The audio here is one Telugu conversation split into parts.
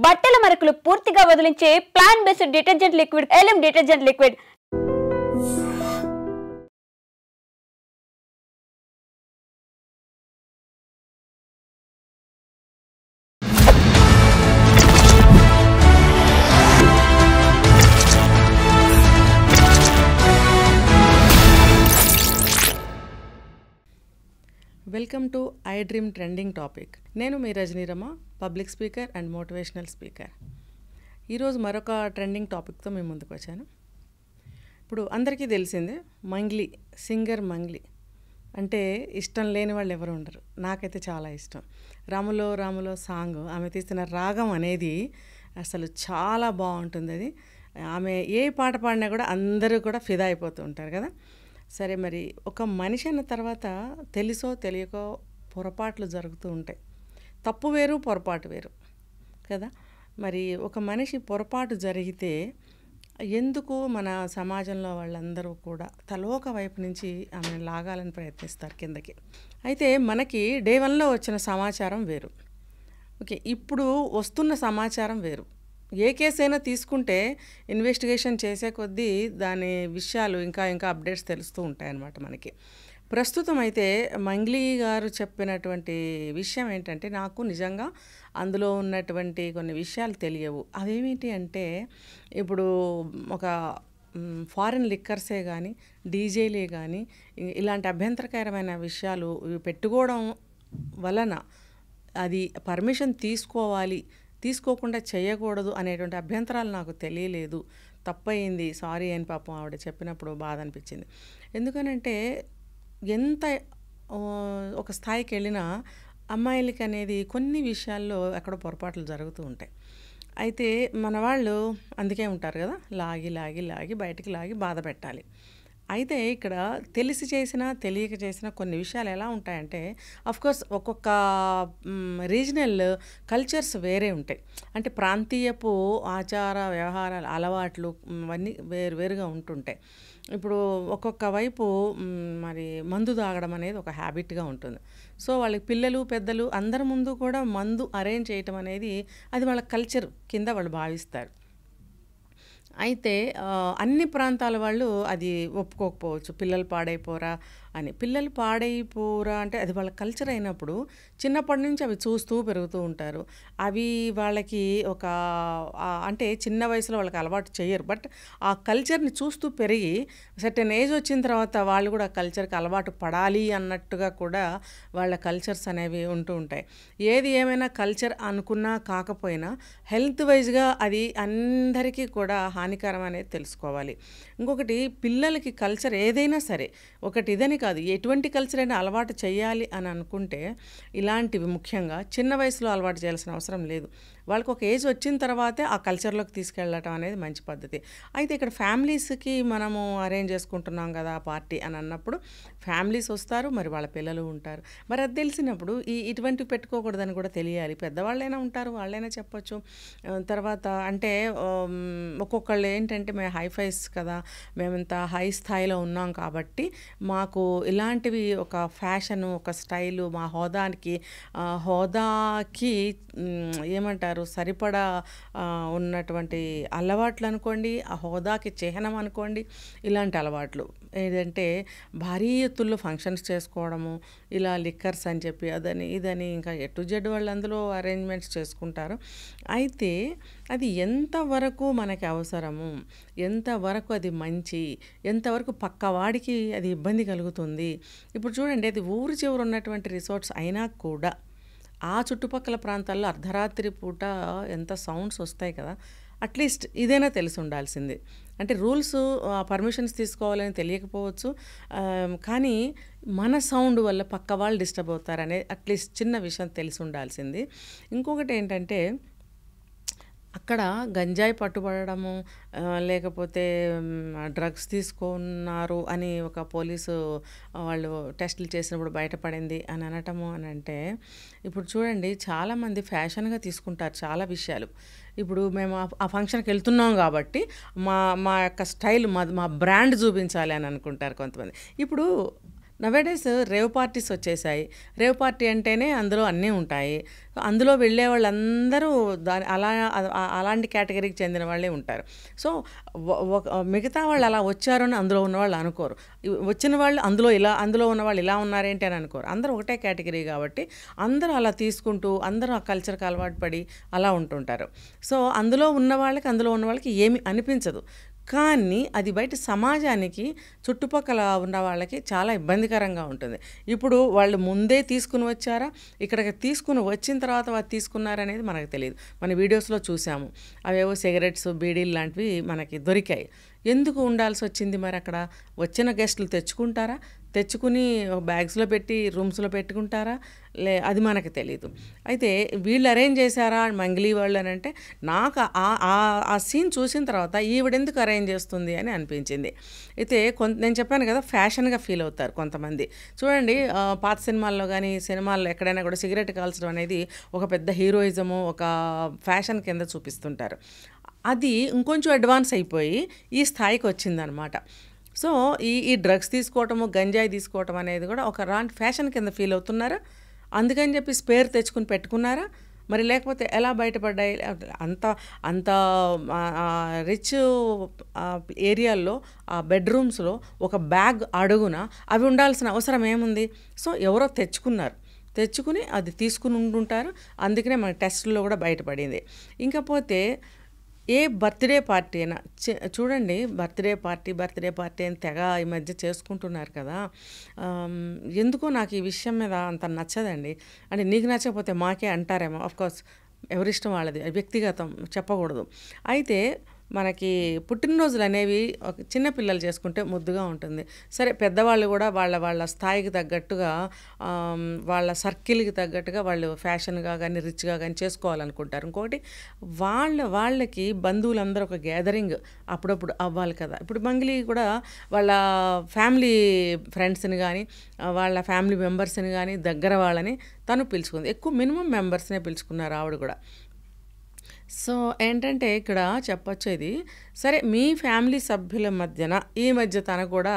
బట్టల మరకలు పూర్తిగా వదిలించే plant based detergent liquid Elim detergent liquid. Welcome to I dream trending topic. నేను మీ Rajanirama, public speaker and motivational speaker. ఈరోజు మరొక ట్రెండింగ్ టాపిక్తో మేము ముందుకు వచ్చాను. ఇప్పుడు అందరికీ తెలిసిందే, మంగ్లీ సింగర్ మంగ్లీ అంటే ఇష్టం లేని వాళ్ళు ఎవరు ఉండరు. నాకైతే చాలా ఇష్టం. రాములో రాములో సాంగ్, ఆమె తీసిన రాగం అనేది అసలు చాలా బాగుంటుంది. అది ఆమె ఏ పాట పాడినా కూడా అందరూ కూడా ఫిదా అయిపోతూ ఉంటారు కదా. సరే, మరి ఒక మనిషి అన్న తర్వాత తెలుసో తెలియకో పొరపాట్లు జరుగుతూ ఉంటాయి. తప్పు వేరు, పొరపాటు వేరు కదా. మరి ఒక మనిషి పొరపాటు జరిగితే ఎందుకు మన సమాజంలో వాళ్ళందరూ కూడా తలోక వైపు నుంచి ఆమెను లాగాలని ప్రయత్నిస్తారు కిందకి. అయితే మనకి డే 1లో వచ్చిన సమాచారం వేరు, ఓకే, ఇప్పుడు వస్తున్న సమాచారం వేరు. ఏ కేసు అయినా తీసుకుంటే ఇన్వెస్టిగేషన్ చేసే కొద్దీ దాని విషయాలు ఇంకా అప్డేట్స్ తెలుస్తూ ఉంటాయన్నమాట మనకి. ప్రస్తుతం అయితే మంగ్లీ గారు చెప్పినటువంటి విషయం ఏంటంటే, నాకు నిజంగా అందులో ఉన్నటువంటి కొన్ని విషయాలు తెలియవు. అవేమిటి అంటే, ఇప్పుడు ఒక ఫారిన్ లిక్కర్సే కానీ, డీజేలే కానీ ఇలాంటి అభ్యంతరకరమైన విషయాలు పెట్టుకోవడం వలన అది పర్మిషన్ తీసుకోవాలి, తీసుకోకుండా చేయకూడదు అనేటువంటి అభ్యంతరాలు నాకు తెలియలేదు. తప్పయింది, సారీ అని పాపం ఆవిడ చెప్పినప్పుడు బాధ అనిపించింది. ఎందుకనంటే ఎంత ఒక స్థాయికి వెళ్ళినా అమ్మాయిలకి అనేది కొన్ని విషయాల్లో ఎక్కడో పొరపాట్లు జరుగుతూ ఉంటాయి. అయితే మన వాళ్ళు అందుకే ఉంటారు కదా, లాగి లాగి లాగి బయటికి లాగి బాధ పెట్టాలి. అయితే ఇక్కడ తెలిసి చేసినా తెలియక చేసినా కొన్ని విషయాలు ఎలా ఉంటాయంటే, అఫ్కోర్స్ ఒక్కొక్క రీజనల్ కల్చర్స్ వేరే ఉంటాయి. అంటే ప్రాంతీయపు ఆచార వ్యవహారాలు అలవాట్లు అవన్నీ వేరుగా ఉంటుంటాయి. ఇప్పుడు ఒక్కొక్క వైపు మరి మందు తాగడం అనేది ఒక హ్యాబిట్గా ఉంటుంది. సో వాళ్ళకి పిల్లలు పెద్దలు అందరి ముందు కూడా మందు అరేంజ్ చేయటం అనేది అది వాళ్ళ కల్చర్ కింద వాళ్ళు భావిస్తారు. అయితే అన్ని ప్రాంతాల వాళ్ళు అది ఒప్పుకోకపోవచ్చు. పిల్లలు పాడైపోరా అని. పిల్లలు పాడైపోరా అంటే అది వాళ్ళ కల్చర్ అయినప్పుడు చిన్నప్పటి నుంచి అవి చూస్తూ పెరుగుతూ ఉంటారు. అవి వాళ్ళకి ఒక అంటే చిన్న వయసులో వాళ్ళకి అలవాటు చేయరు, బట్ ఆ కల్చర్ని చూస్తూ పెరిగి సర్టెన్ ఏజ్ వచ్చిన తర్వాత వాళ్ళు కూడా కల్చర్కి అలవాటు పడాలి అన్నట్టుగా కూడా వాళ్ళ కల్చర్స్ అనేవి ఉంటూ ఉంటాయి. ఏది ఏమైనా కల్చర్ అనుకున్నా కాకపోయినా హెల్త్ వైజ్గా అది అందరికీ కూడా హానికరం అనేది తెలుసుకోవాలి. ఇంకొకటి, పిల్లలకి కల్చర్ ఏదైనా సరే, ఒకటి ఇదని కాదు, ఎటువంటి కల్చర్ అయినా అలవాటు చేయాలి అని అనుకుంటే ఇలాంటివి ముఖ్యంగా చిన్న వయసులో అలవాటు చేయాల్సిన అవసరం లేదు. వాళ్ళకి ఒక ఏజ్ వచ్చిన తర్వాతే ఆ కల్చర్లోకి తీసుకెళ్ళటం అనేది మంచి పద్ధతి. అయితే ఇక్కడ ఫ్యామిలీస్కి మనము అరేంజ్ చేసుకుంటున్నాం కదా పార్టీ అని అన్నప్పుడు ఫ్యామిలీస్ వస్తారు, మరి వాళ్ళ పిల్లలు ఉంటారు. మరి అది తెలిసినప్పుడు ఇటువంటివి పెట్టుకోకూడదని కూడా తెలియాలి. పెద్దవాళ్ళైనా ఉంటారు, వాళ్ళైనా చెప్పొచ్చు. తర్వాత అంటే ఒక్కొక్కళ్ళు ఏంటంటే, మేము హైఫైస్ కదా, మేము ఇంత హై స్థాయిలో ఉన్నాం కాబట్టి మాకు ఇలాంటివి ఒక ఫ్యాషను, ఒక స్టైలు, మా హోదాకి ఏమంటారు సరిపడా ఉన్నటువంటి అలవాట్లు అనుకోండి, ఆ హోదాకి చిహ్నం అనుకోండి. ఇలాంటి అలవాట్లు ఏంటంటే భారీ ఎత్తుల్లో ఫంక్షన్స్ చేసుకోవడము, ఇలా లిక్కర్స్ అని చెప్పి అదని ఇదని ఇంకా ఎటు జెడ్ వాళ్ళు అందులో అరేంజ్మెంట్స్ చేసుకుంటారు. అయితే అది ఎంతవరకు మనకి అవసరము, ఎంతవరకు అది మంచి, ఎంతవరకు పక్కవాడికి అది ఇబ్బంది కలుగుతుంది. ఇప్పుడు చూడండి, అది ఊరు చివరు ఉన్నటువంటి రిసార్ట్స్ అయినా కూడా ఆ చుట్టుపక్కల ప్రాంతాల్లో అర్ధరాత్రి పూట ఎంత సౌండ్స్ వస్తాయి కదా. అట్లీస్ట్ ఇదైనా తెలిసి ఉండాల్సింది. అంటే రూల్స్ పర్మిషన్స్ తీసుకోవాలని తెలియకపోవచ్చు, కానీ మన సౌండ్ వల్ల పక్క వాళ్ళు డిస్టర్బ్ అవుతారనే అట్లీస్ట్ చిన్న విషయం తెలిసి ఉండాల్సింది. ఇంకొకటి ఏంటంటే, అక్కడ గంజాయి పట్టుబడము, లేకపోతే డ్రగ్స్ తీసుకున్నారు అని ఒక పోలీసు వాళ్ళు టెస్టులు చేసినప్పుడు బయటపడింది అని అనటము అని అంటే, ఇప్పుడు చూడండి చాలామంది ఫ్యాషన్గా తీసుకుంటారు చాలా విషయాలు. ఇప్పుడు మేము ఆ ఫంక్షన్కి వెళ్తున్నాం కాబట్టి మా యొక్క స్టైల్ మా బ్రాండ్ చూపించాలి అని అనుకుంటారు కొంతమంది. ఇప్పుడు నవేడేస్ రేవ్ పార్టీస్ వచ్చేసాయి. రేవ్ పార్టీ అంటేనే అందులో అన్నీ ఉంటాయి. అందులో వెళ్ళే వాళ్ళందరూ అలాంటి కేటగిరీకి చెందిన వాళ్ళే ఉంటారు. సో మిగతా వాళ్ళు అలా వచ్చారని అందులో ఉన్నవాళ్ళు అనుకోరు. వచ్చిన వాళ్ళు అందులో ఉన్నవాళ్ళు ఇలా ఉన్నారేంటి అని అనుకోరు. అందరూ ఒకటే కేటగిరీ కాబట్టి అందరూ అలా తీసుకుంటూ అందరూ ఆ కల్చర్కి అలవాటు పడి అలా ఉంటుంటారు. సో అందులో ఉన్న వాళ్ళకి ఏమి అనిపించదు. కానీ అది బయట సమాజానికి చుట్టుపక్కల ఉన్న వాళ్ళకి చాలా ఇబ్బందికరంగా ఉంటుంది. ఇప్పుడు వాళ్ళు ముందే తీసుకుని వచ్చారా, ఇక్కడికి తీసుకుని వచ్చిన తర్వాత వాళ్ళు తీసుకున్నారనేది మనకు తెలియదు. మన వీడియోస్లో చూసాము, అవేవో సిగరెట్స్, బీడీలు లాంటివి మనకి దొరికాయి. ఎందుకు ఉండాల్సి వచ్చింది? మరి అక్కడ వచ్చిన గెస్టులు తెచ్చుకుని బ్యాగ్స్లో పెట్టి రూమ్స్లో పెట్టుకుంటారా? అది మనకు తెలియదు. అయితే వీళ్ళు అరేంజ్ చేశారా మంగ్లీ వాళ్ళు అని అంటే, నాకు ఆ సీన్ చూసిన తర్వాత ఈవిడెందుకు అరేంజ్ చేస్తుంది అని అనిపించింది. అయితే నేను చెప్పాను కదా, ఫ్యాషన్గా ఫీల్ అవుతారు కొంతమంది. చూడండి, పాత సినిమాల్లో కానీ సినిమాల్లో ఎక్కడైనా కూడా సిగరెట్ కాల్చడం అనేది ఒక పెద్ద హీరోయిజము, ఒక ఫ్యాషన్ కింద చూపిస్తుంటారు. అది ఇంకొంచెం అడ్వాన్స్ అయిపోయి ఈ స్థాయికి వచ్చిందనమాట. సో ఈ డ్రగ్స్ తీసుకోవటము, గంజాయి తీసుకోవటం అనేది కూడా ఒక రాంటి ఫ్యాషన్ కింద ఫీల్ అవుతున్నారా? అందుకని చెప్పి స్పేర్ తెచ్చుకుని పెట్టుకున్నారా? మరి లేకపోతే ఎలా బయటపడ్డాయి? అంత రిచ్ ఏరియాల్లో ఆ బెడ్రూమ్స్లో ఒక బ్యాగ్ అడుగున అవి ఉండాల్సిన అవసరం ఏముంది? సో ఎవరో తెచ్చుకుని అది తీసుకుని ఉంటుంటారు. అందుకనే మన టెస్టుల్లో కూడా బయటపడింది. ఇంకపోతే ఏ బర్త్డే పార్టీ అయినా చూడండి, బర్త్డే పార్టీ అని తెగ ఈ మధ్య చేసుకుంటున్నారు కదా. ఎందుకో నాకు ఈ విషయం మీద అంత నచ్చదండి. అంటే నీకు నచ్చకపోతే మాకే అంటారేమో. ఆఫ్కోర్స్ ఎవరిష్టం వాళ్ళది, వ్యక్తిగతం, చెప్పకూడదు. అయితే మనకి పుట్టినరోజులు అనేవి చిన్నపిల్లలు చేసుకుంటే ముద్దుగా ఉంటుంది. సరే, పెద్దవాళ్ళు కూడా వాళ్ళ స్థాయికి తగ్గట్టుగా, వాళ్ళ సర్కిల్కి తగ్గట్టుగా వాళ్ళు ఫ్యాషన్గా కానీ రిచ్గా కానీ చేసుకోవాలనుకుంటారు. ఇంకొకటి వాళ్ళకి బంధువులందరూ ఒక గ్యాదరింగ్ అప్పుడప్పుడు అవ్వాలి కదా. ఇప్పుడు మంగ్లీ కూడా వాళ్ళ ఫ్యామిలీ ఫ్రెండ్స్ని కానీ వాళ్ళ ఫ్యామిలీ మెంబర్స్ని కానీ దగ్గర వాళ్ళని తను పిలుచుకుంది. ఎక్కువ మినిమం మెంబర్స్నే పిలుచుకున్నారు ఆవిడ కూడా. సో ఏంటంటే ఇక్కడ చెప్పొచ్చు, ఇది సరే మీ ఫ్యామిలీ సభ్యుల ఈ మధ్య తను కూడా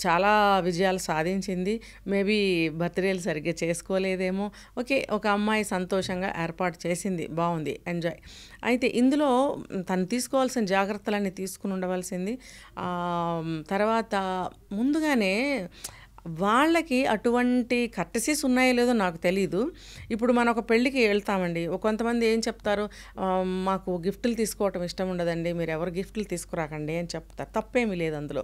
చాలా విజయాలు సాధించింది. మేబీ బర్త్డేలు సరిగ్గా చేసుకోలేదేమో. ఓకే, ఒక అమ్మాయి సంతోషంగా ఏర్పాటు చేసింది, బాగుంది, ఎంజాయ్. అయితే ఇందులో తను తీసుకోవాల్సిన జాగ్రత్తలన్నీ తీసుకుని ఉండవలసింది. తర్వాత ముందుగానే వాళ్ళకి అటువంటి కర్టసీస్ ఉన్నాయో లేదో నాకు తెలీదు. ఇప్పుడు మనం ఒక పెళ్ళికి వెళ్తామండి, కొంతమంది ఏం చెప్తారు, మాకు గిఫ్ట్లు తీసుకోవటం ఇష్టం ఉండదండి, మీరు ఎవరు గిఫ్ట్లు తీసుకురాకండి అని చెప్తారు. తప్పేమీ లేదు అందులో,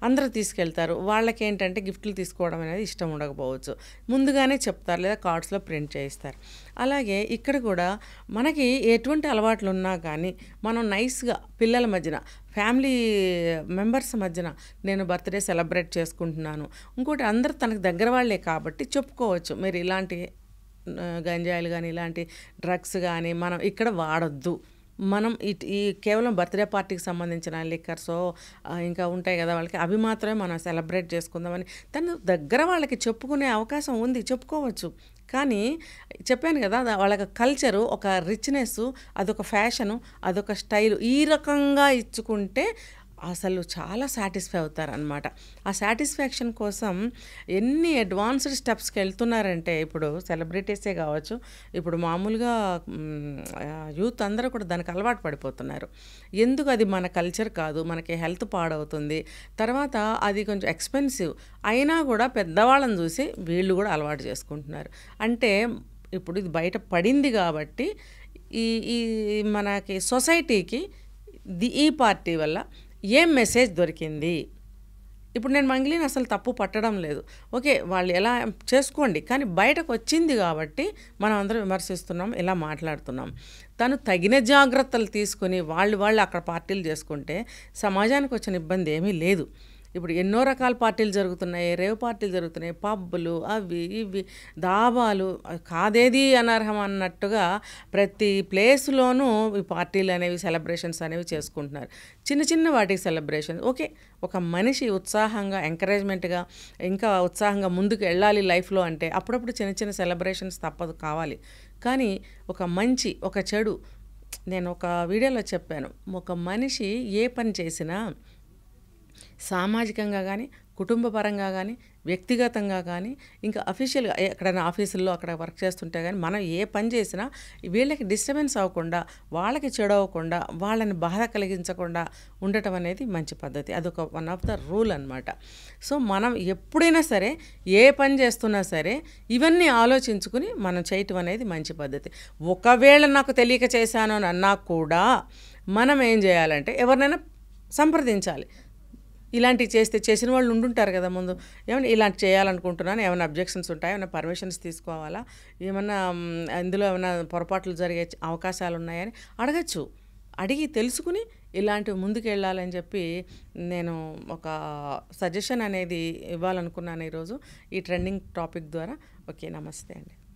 అందరూ తీసుకెళ్తారు. వాళ్ళకి ఏంటంటే గిఫ్ట్లు తీసుకోవడం అనేది ఇష్టం ఉండకపోవచ్చు, ముందుగానే చెప్తారు లేదా కార్డ్స్లో ప్రింట్ చేయిస్తారు. అలాగే ఇక్కడ కూడా మనకి ఎటువంటి అలవాట్లు ఉన్నా కానీ మనం నైస్గా పిల్లల మధ్యన, ఫ్యామిలీ మెంబర్స్ మధ్యన నేను బర్త్డే సెలబ్రేట్ చేసుకుంటున్నాను, ఇంకోటి అందరూ తనకు దగ్గర వాళ్ళే కాబట్టి చెప్పుకోవచ్చు, మీరు ఇలాంటి గంజాయిలు కానీ ఇలాంటి డ్రగ్స్ కానీ మనం ఇక్కడ వాడొద్దు, మనం ఈ కేవలం బర్త్డే పార్టీకి సంబంధించిన లిక్కర్సో ఇంకా ఉంటాయి కదా వాళ్ళకి, అవి మాత్రమే మనం సెలబ్రేట్ చేసుకుందామని తను దగ్గర వాళ్ళకి చెప్పుకునే అవకాశం ఉంది, చెప్పుకోవచ్చు. కానీ చెప్పాను కదా, వాళ్ళకి కల్చరు, ఒక రిచ్నెస్, అదొక ఫ్యాషను, అదొక స్టైలు, ఈ రకంగా ఇచ్చుకుంటే అసలు చాలా సాటిస్ఫై అవుతారనమాట. ఆ సాటిస్ఫాక్షన్ కోసం ఎన్ని అడ్వాన్స్డ్ స్టెప్స్కి వెళ్తున్నారంటే, ఇప్పుడు సెలబ్రిటీసే కావచ్చు, ఇప్పుడు మామూలుగా యూత్ అందరూ కూడా దానికి అలవాటు పడిపోతున్నారు. ఎందుకు? అది మన కల్చర్ కాదు, మనకి హెల్త్ పాడవుతుంది, తర్వాత అది కొంచెం ఎక్స్పెన్సివ్ అయినా కూడా పెద్దవాళ్ళని చూసి వీళ్ళు కూడా అలవాటు చేసుకుంటున్నారు. అంటే ఇప్పుడు ఇది బయట పడింది కాబట్టి ఈ మనకి సొసైటీకి ఈ పార్టీ వల్ల ఏం మెసేజ్ దొరికింది? ఇప్పుడు నేను మంగ్లీని అసలు తప్పు పట్టడం లేదు, ఓకే వాళ్ళు ఎలా చేసుకోండి, కానీ బయటకు వచ్చింది కాబట్టి మనం అందరం విమర్శిస్తున్నాం, ఇలా మాట్లాడుతున్నాం. తను తగిన జాగ్రత్తలు తీసుకుని వాళ్ళు అక్కడ పార్టీలు చేసుకుంటే సమాజానికి వచ్చిన ఇబ్బంది ఏమీ లేదు. ఇప్పుడు ఎన్నో రకాల పార్టీలు జరుగుతున్నాయి, రేవ్ పార్టీలు జరుగుతున్నాయి, పబ్బులు, అవి ఇవి, దాబాలు, కాదేది అనర్హం అన్నట్టుగా ప్రతి ప్లేస్లోనూ ఈ పార్టీలు అనేవి, సెలబ్రేషన్స్ అనేవి చేసుకుంటున్నారు. చిన్న వాటికి సెలబ్రేషన్ ఓకే, ఒక మనిషి ఉత్సాహంగా, ఎంకరేజ్మెంట్గా, ఇంకా ఉత్సాహంగా ముందుకు వెళ్ళాలి లైఫ్లో అంటే అప్పుడప్పుడు చిన్న సెలబ్రేషన్స్ తప్పదు, కావాలి. కానీ ఒక మంచి, ఒక చెడు, నేను ఒక వీడియోలో చెప్పాను, ఒక మనిషి ఏ పని చేసినా సామాజికంగా కానీ, కుటుంబ పరంగా కానీ, వ్యక్తిగతంగా కానీ, ఇంకా అఫీషియల్గా ఎక్కడైనా ఆఫీసుల్లో అక్కడ వర్క్ చేస్తుంటే కానీ మనం ఏ పని చేసినా వీళ్ళకి డిస్టర్బెన్స్ అవ్వకుండా, వాళ్ళకి చెడవకుండా, వాళ్ళని బాధ కలిగించకుండా ఉండటం అనేది మంచి పద్ధతి. అదొక వన్ ఆఫ్ ద రూల్ అనమాట. సో మనం ఎప్పుడైనా సరే ఏ పని చేస్తున్నా సరే ఇవన్నీ ఆలోచించుకుని మనం చేయటం అనేది మంచి పద్ధతి. ఒకవేళ నాకు తెలియక చేశాను అని అన్నా కూడా మనం ఏం చేయాలంటే ఎవరినైనా సంప్రదించాలి. ఇలాంటివి చేసిన వాళ్ళు ఉండుంటారు కదా ముందు, ఏమైనా ఇలాంటి చేయాలనుకుంటున్నాను, ఏమైనా అబ్జెక్షన్స్ ఉంటాయా, ఏమైనా పర్మిషన్స్ తీసుకోవాలా, ఏమన్నా ఇందులో ఏమైనా పొరపాట్లు జరిగే అవకాశాలు ఉన్నాయని అడగచ్చు. అడిగి తెలుసుకుని ఇలాంటివి ముందుకు వెళ్ళాలని చెప్పి నేను ఒక సజెషన్ అనేది ఇవ్వాలనుకున్నాను ఈరోజు ఈ ట్రెండింగ్ టాపిక్ ద్వారా. ఓకే, నమస్తే అండి.